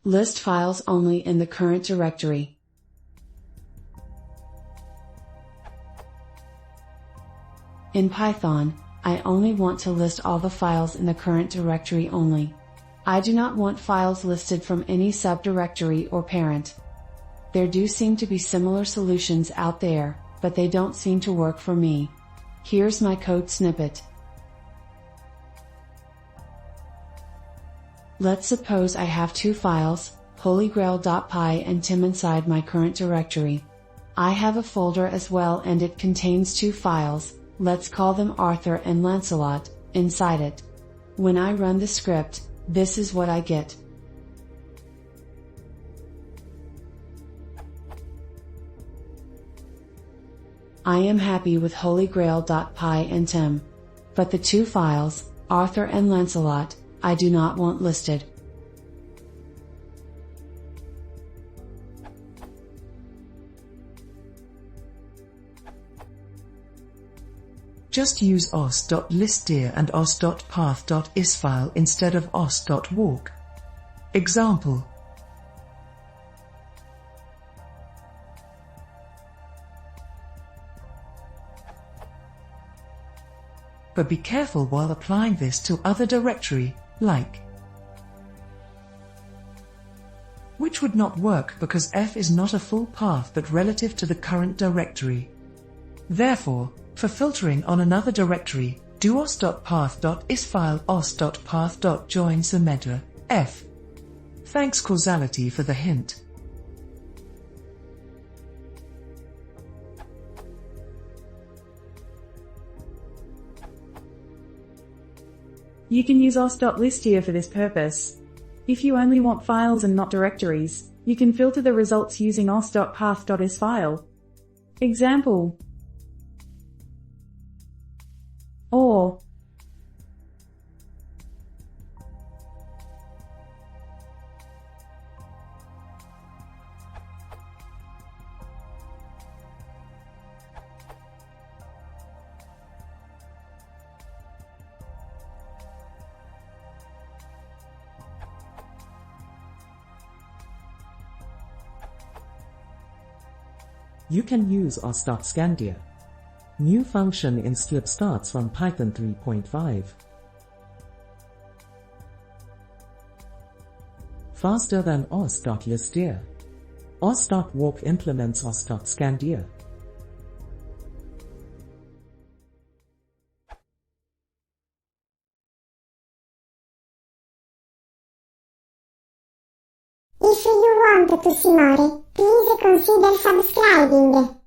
List files only in the current directory. In Python, I only want to list all the files in the current directory only. I do not want files listed from any subdirectory or parent. There do seem to be similar solutions out there, but they don't seem to work for me. Here's my code snippet. Let's suppose I have two files, holygrail.py and tim inside my current directory. I have a folder as well and it contains two files, let's call them Arthur and Lancelot, inside it. When I run the script, this is what I get. I am happy with holygrail.py and tim. But the two files, Arthur and Lancelot, I do not want listed. Just use os.listdir and os.path.isFile instead of os.walk. Example. But be careful while applying this to other directory, like, which would not work because f is not a full path but relative to the current directory. Therefore, for filtering on another directory, do os.path.isFile os.path.join Symmetra, f. Thanks Causality for the hint. You can use os.listdir for this purpose. If you only want files and not directories, you can filter the results using os.path.isFile. Example. Or You can use os.scandir. New function in slip starts from Python 3.5. Faster than os.listdir. os.walk implements os.scandir. If you want to see more, please consider subscribing.